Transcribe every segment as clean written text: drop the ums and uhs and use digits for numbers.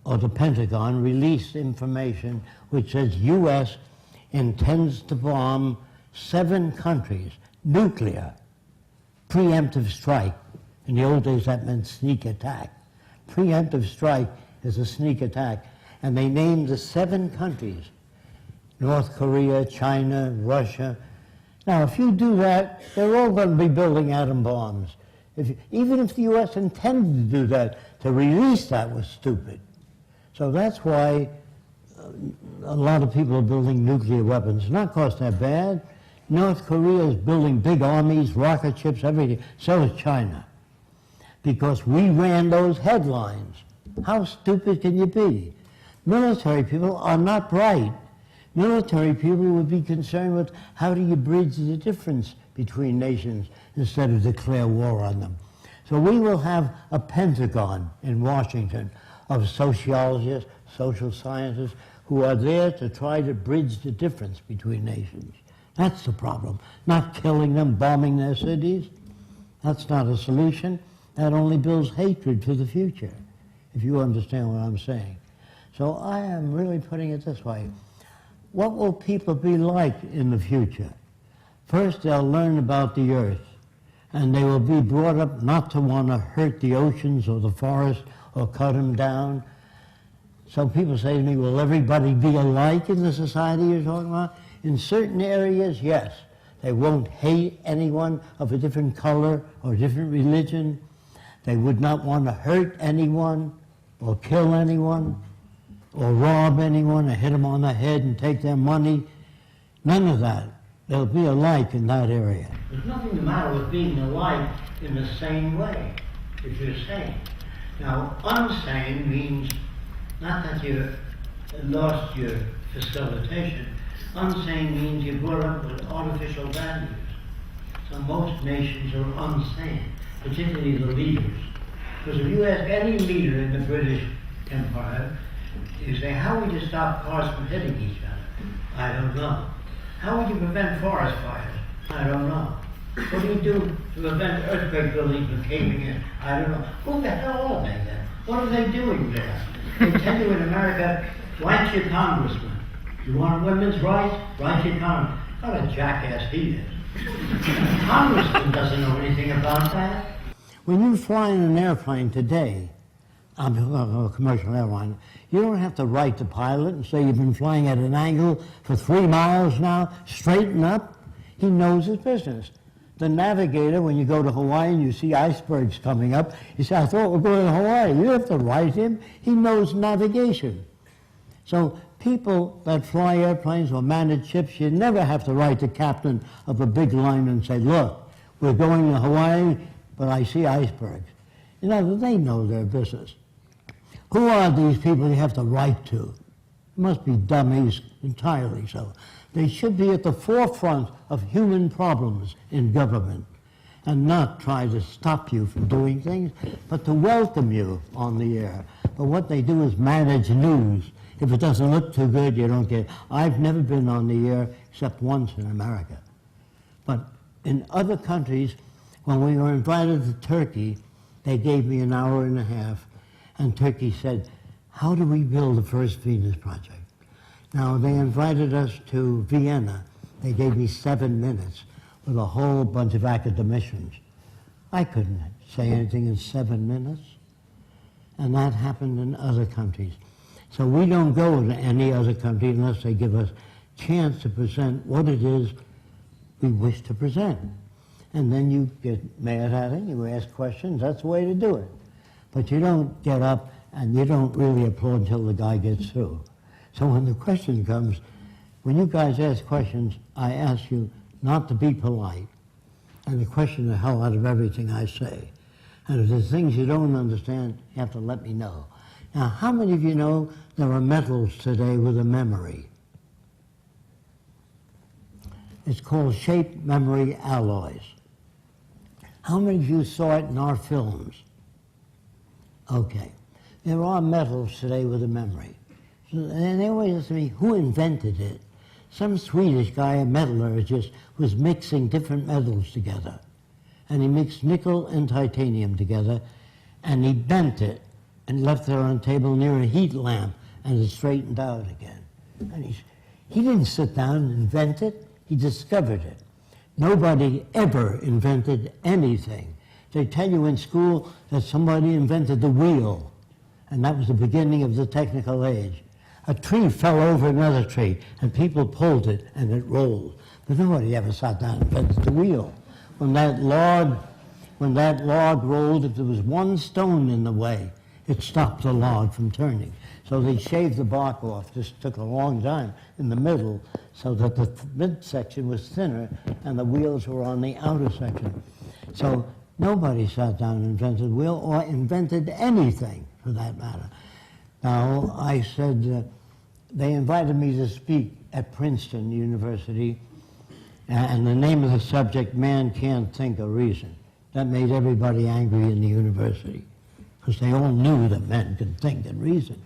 or the Pentagon released information which says U.S. intends to bomb 7 countries, nuclear, preemptive strike. In the old days that meant sneak attack. Preemptive strike is a sneak attack. And they named the 7 countries, North Korea, China, Russia. Now, if you do that, they're all going to be building atom bombs. Even if the U.S. intended to do that, to release that was stupid. So that's why a lot of people are building nuclear weapons. Not because they're bad. North Korea is building big armies, rocket ships, everything. So is China. Because we ran those headlines. How stupid can you be? Military people are not bright. Military people would be concerned with how do you bridge the difference between nations instead of declare war on them. So we will have a Pentagon in Washington of sociologists, social scientists, who are there to try to bridge the difference between nations. That's the problem. Not killing them, bombing their cities. That's not a solution. That only builds hatred for the future, if you understand what I'm saying. So I am really putting it this way. What will people be like in the future? First, they'll learn about the earth, and they will be brought up not to want to hurt the oceans or the forests or cut them down. So people say to me, will everybody be alike in the society you're talking about? In certain areas, yes. They won't hate anyone of a different color or different religion. They would not want to hurt anyone or kill anyone or rob anyone or hit them on the head and take their money. None of that. They'll be alike in that area. There's nothing the matter with being alike in the same way, if you're sane. Now, unsane means not that you lost your facilitation. Unsane means you're brought up with artificial values. So most nations are unsane, particularly the leaders. Because if you ask any leader in the British Empire, you say, how would you stop cars from hitting each other? I don't know. How would you prevent forest fires? I don't know. What do you do to prevent earthquake buildings from caving in? I don't know. Who the hell are they then? What are they doing there? They tell you in America, write your congressman. You want women's rights? Write your congressman. What a jackass he is. Congressman doesn't know anything about that. When you fly in an airplane today, I'm a commercial airline, you don't have to write the pilot and say you've been flying at an angle for 3 miles now, straighten up. He knows his business. The navigator, when you go to Hawaii and you see icebergs coming up, you say, I thought we're going to Hawaii. You don't have to write him. He knows navigation. So people that fly airplanes or manage ships, you never have to write the captain of a big liner and say, look, we're going to Hawaii, but I see icebergs. You know, they know their business. Who are these people you have to write to? They must be dummies entirely so. They should be at the forefront of human problems in government and not try to stop you from doing things, but to welcome you on the air. But what they do is manage news. If it doesn't look too good, you don't get it. I've never been on the air except once in America. But in other countries, when we were invited to Turkey, they gave me an hour and a half, and Turkey said, how do we build the first Venus project? Now, they invited us to Vienna. They gave me 7 minutes with a whole bunch of academicians. I couldn't say anything in 7 minutes. And that happened in other countries. So we don't go to any other country unless they give us a chance to present what it is we wish to present. And then you get mad at it, you ask questions, that's the way to do it. But you don't get up and you don't really applaud until the guy gets through. So when the question comes, when you guys ask questions, I ask you not to be polite and to question the hell out of everything I say. And if there's things you don't understand, you have to let me know. Now, how many of you know there are metals today with a memory? It's called shape memory alloys. How many of you saw it in our films? Okay. There are metals today with a memory. And they always ask me, who invented it? Some Swedish guy, a metallurgist, was mixing different metals together. And he mixed nickel and titanium together, and he bent it and left it on a table near a heat lamp, and it straightened out again. And he didn't sit down and invent it, he discovered it. Nobody ever invented anything. They tell you in school that somebody invented the wheel, and that was the beginning of the technical age. A tree fell over another tree, and people pulled it, and it rolled. But nobody ever sat down and invented the wheel. When that log rolled, if there was one stone in the way, it stopped the log from turning. So they shaved the bark off. This took a long time in the middle, so that the midsection was thinner and the wheels were on the outer section. So nobody sat down and invented a wheel or invented anything, for that matter. Now, I said, they invited me to speak at Princeton University, and the name of the subject, Man Can't Think or Reason. That made everybody angry in the university, because they all knew that men could think and reason.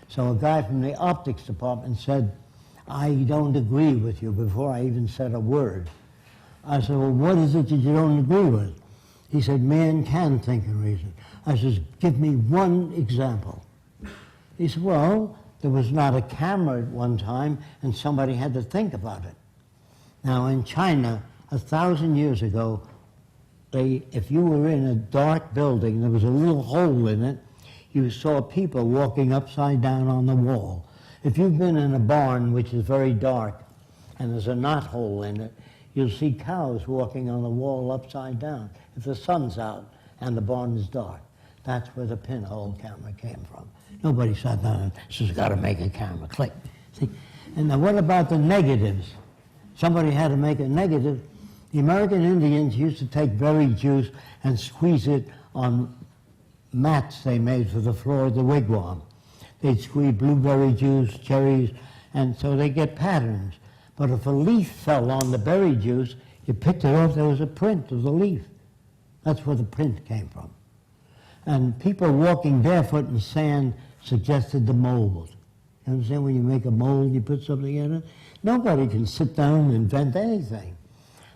So a guy from the optics department said, I don't agree with you, before I even said a word. I said, well, what is it that you don't agree with? He said, man can think and reason. I said, give me one example. He said, well, there was not a camera at one time, and somebody had to think about it. Now, in China, 1,000 years ago, if you were in a dark building, there was a little hole in it, you saw people walking upside down on the wall. If you've been in a barn which is very dark and there's a knothole in it, you'll see cows walking on the wall upside down if the sun's out and the barn is dark. That's where the pinhole camera came from. Nobody sat down and said, got to make a camera, click. See? And now what about the negatives? Somebody had to make a negative. The American Indians used to take berry juice and squeeze it on mats they made for the floor of the wigwam. They'd squeeze blueberry juice, cherries, and so they get patterns. But if a leaf fell on the berry juice, you picked it off, there was a print of the leaf. That's where the print came from. And people walking barefoot in sand suggested the mold. You understand, when you make a mold, you put something in it? Nobody can sit down and invent anything.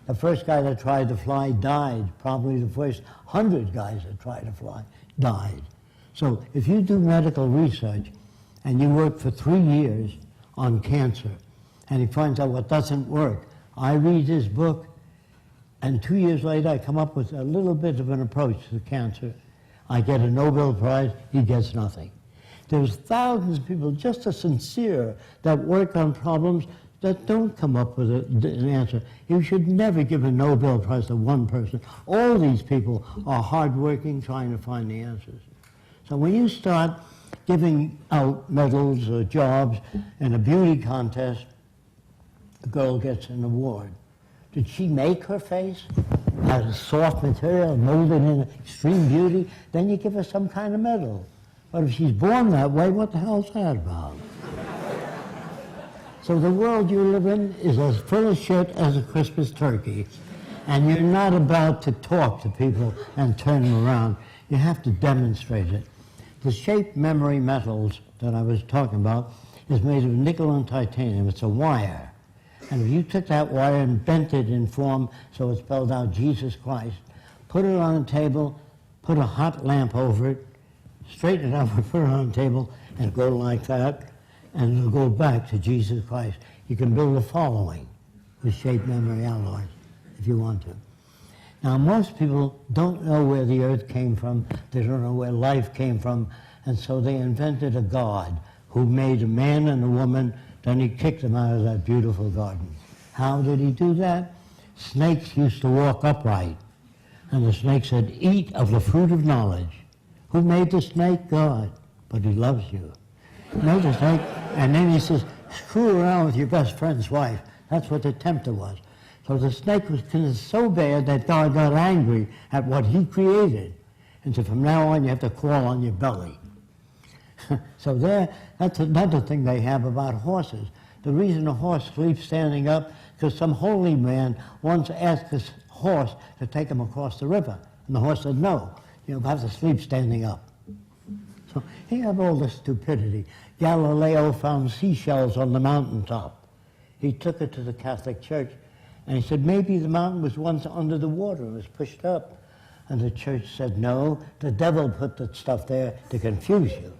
The first guy that tried to fly died. Probably the first 100 guys that tried to fly died. So if you do medical research and you work for 3 years on cancer and he finds out what doesn't work, I read his book, and 2 years later I come up with a little bit of an approach to cancer. I get a Nobel Prize, he gets nothing. There's thousands of people just as sincere that work on problems that don't come up with an answer. You should never give a Nobel Prize to one person. All these people are hardworking, trying to find the answers. So when you start giving out medals or jobs in a beauty contest, the girl gets an award. Did she make her face out of soft material, molded in extreme beauty? Then you give her some kind of medal. But if she's born that way, what the hell's that about? So the world you live in is as full of shit as a Christmas turkey. And you're not about to talk to people and turn them around. You have to demonstrate it. The shaped memory metals that I was talking about is made of nickel and titanium. It's a wire. And if you took that wire and bent it in form so it spelled out Jesus Christ, put it on a table, put a hot lamp over it, straighten it up and put it on a table, and go like that, and it'll go back to Jesus Christ. You can build a following with shaped memory alloys if you want to. Now, most people don't know where the earth came from. They don't know where life came from. And so they invented a God who made a man and a woman. Then he kicked them out of that beautiful garden. How did he do that? Snakes used to walk upright. And the snake said, eat of the fruit of knowledge. Who made the snake? God. But he loves you. He made the snake. And then he says, screw around with your best friend's wife. That's what the tempter was. So the snake was so bad that God got angry at what he created. And so from now on, you have to crawl on your belly. So that's another thing they have about horses. The reason a horse sleeps standing up, because some holy man once asked this horse to take him across the river. And the horse said, no, you have to sleep standing up. So you have all this stupidity. Galileo found seashells on the mountaintop. He took it to the Catholic Church, and he said, maybe the mountain was once under the water and was pushed up. And the church said, no, the devil put that stuff there to confuse you.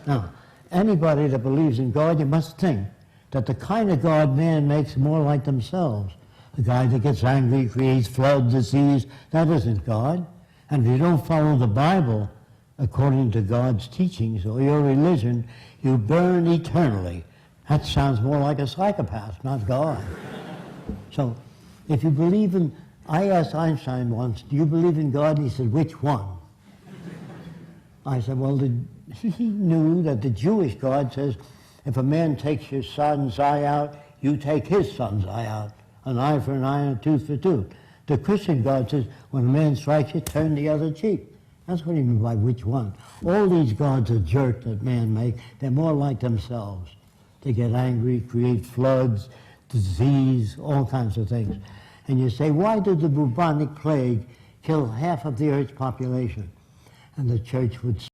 Now, anybody that believes in God, you must think that the kind of God man makes is more like themselves. The guy that gets angry, creates flood, disease, that isn't God. And if you don't follow the Bible according to God's teachings or your religion, you burn eternally. That sounds more like a psychopath, not God. So, if you believe in, I asked Einstein once, do you believe in God? And he said, which one? I said, well, he knew that the Jewish God says, if a man takes your son's eye out, you take his son's eye out. An eye for an eye and a tooth for a tooth. The Christian God says, when a man strikes you, turn the other cheek. That's what he means by which one. All these gods are jerks that man makes. They're more like themselves. They get angry, create floods, disease, all kinds of things. And you say, why did the bubonic plague kill half of the earth's population? And the church would